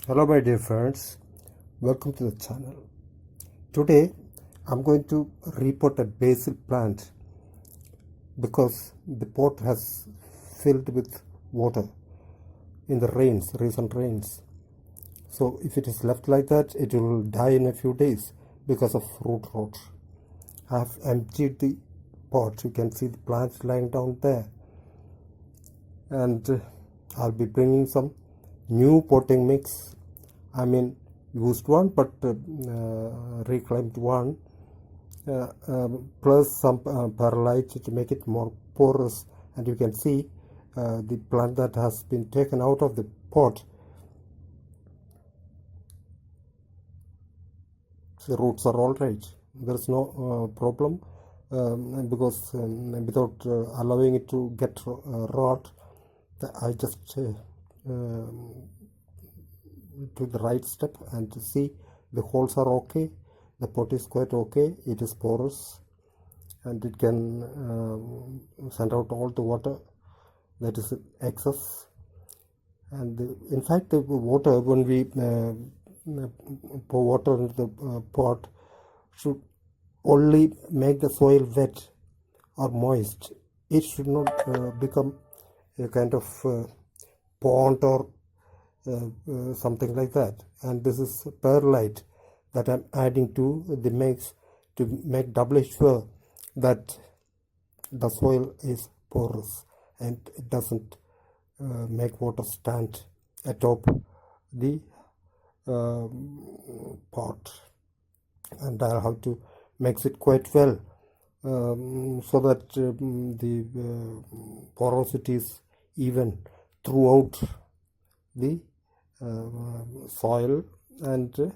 Hello my dear friends, welcome to the channel. Today I'm going to repot a basil plant because the pot has filled with water in the recent rains. So if it is left like that, it will die in a few days because of root rot. I have emptied the pot. You can see the plants lying down there. And I'll be bringing some new potting mix. I mean used one but reclaimed one, plus some perlite to make it more porous. And you can see the plant that has been taken out of the pot, the roots are all right. There's no problem because without allowing it to get rot, I just to the right step and to see the holes are okay, the pot is quite okay, it is porous and it can send out all the water that is excess. And in fact the water, when we pour water into the pot, should only make the soil wet or moist. It should not become a kind of pond or something like that. And this is perlite that I'm adding to the mix to make doubly sure that the soil is porous and it doesn't make water stand atop the pot. And I'll have to mix it quite well so that the porosity is even throughout the soil and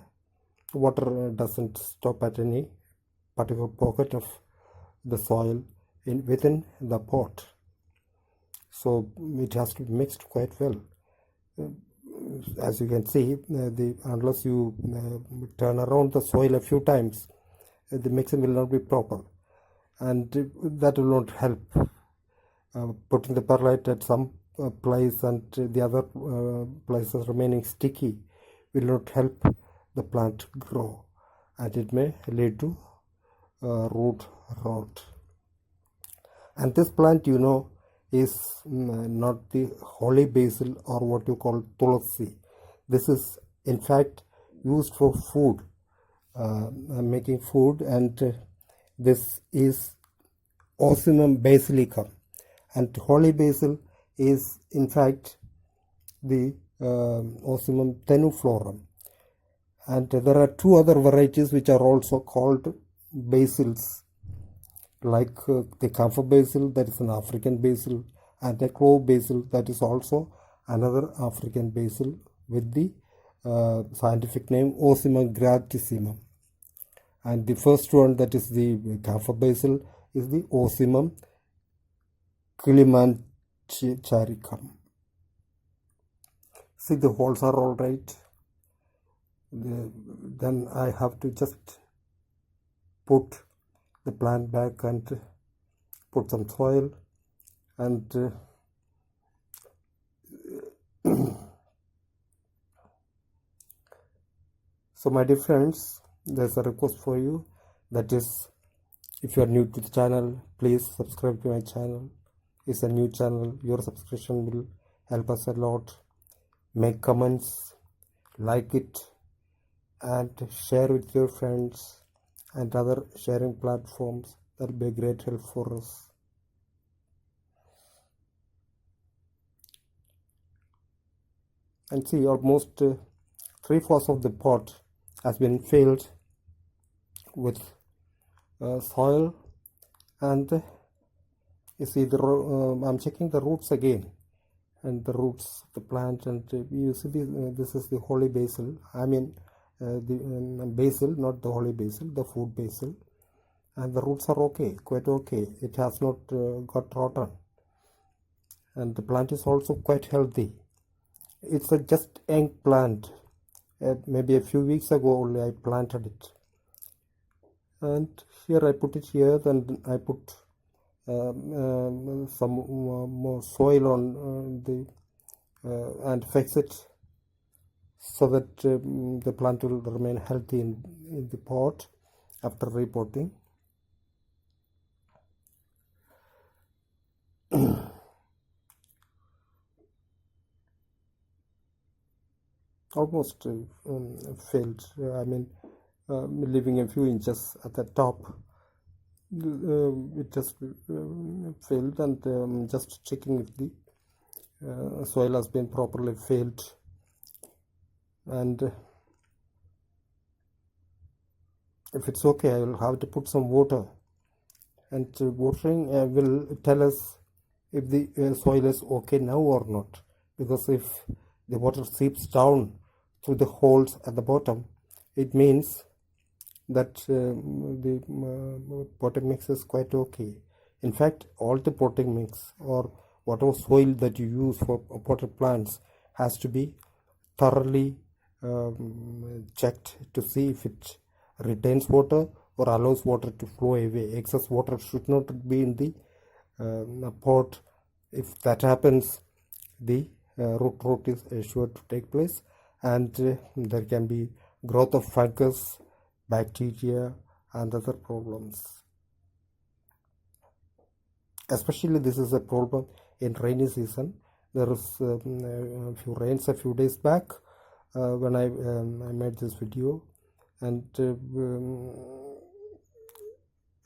water doesn't stop at any particular pocket of the soil within the pot. So it has to be mixed quite well. As you can see, unless you turn around the soil a few times, the mixing will not be proper, and that will not help. Putting the perlite at some place and the other places remaining sticky will not help the plant grow, and it may lead to root rot. And this plant, you know, is not the holy basil or what you call Tulsi. This is in fact used for food, making food, and this is Ocimum basilicum, and holy basil is in fact the Ocimum tenuiflorum. And there are two other varieties which are also called basils, like the Camphor basil, that is an African basil, and the clove basil, that is also another African basil with the scientific name Ocimum gratissimum. And the first one, that is the Camphor basil, is the Ocimum kilimandscharicum. See, the holes are all right. Then I have to just put the plant back and put some soil and so my dear friends, there's a request for you, that is, if you are new to the channel, please subscribe to my channel. It's a new channel. Your subscription will help us a lot. Make comments, like it, and share with your friends and other sharing platforms. That will be a great help for us. And see, almost 3/4 of the pot has been filled with soil, and you see I'm checking the roots again, and the roots of the plant, and you see this is the holy basil. I mean the basil, not the holy basil, the food basil, and the roots are okay, quite okay. It has not got rotten, and the plant is also quite healthy. It's a just young plant. Maybe a few weeks ago only I planted it, and here I put it here, then I put some more soil on and fix it so that the plant will remain healthy in the pot after repotting. Almost failed. I mean, leaving a few inches at the top. It just failed, and just checking if the soil has been properly filled, and if it's okay, I will have to put some water, and watering will tell us if the soil is okay now or not, because if the water seeps down through the holes at the bottom, it means that the potting mix is quite okay. In fact, all the potting mix or whatever soil that you use for potted plants has to be thoroughly checked to see if it retains water or allows water to flow away. Excess water should not be in the pot. If that happens, the root rot is sure to take place, and there can be growth of fungus, bacteria, and other problems. Especially this is a problem in rainy season. There was a few rains a few days back when I made this video, and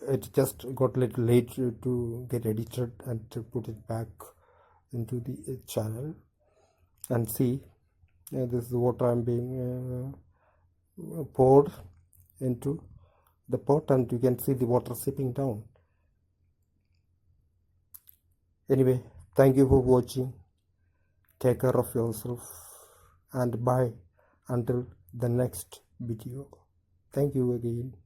it just got a little late to get edited and to put it back into the channel. And see, this is what I'm being poured into the pot, and you can see the water seeping down. Anyway, thank you for watching. Take care of yourself, and bye until the next video. Thank you again.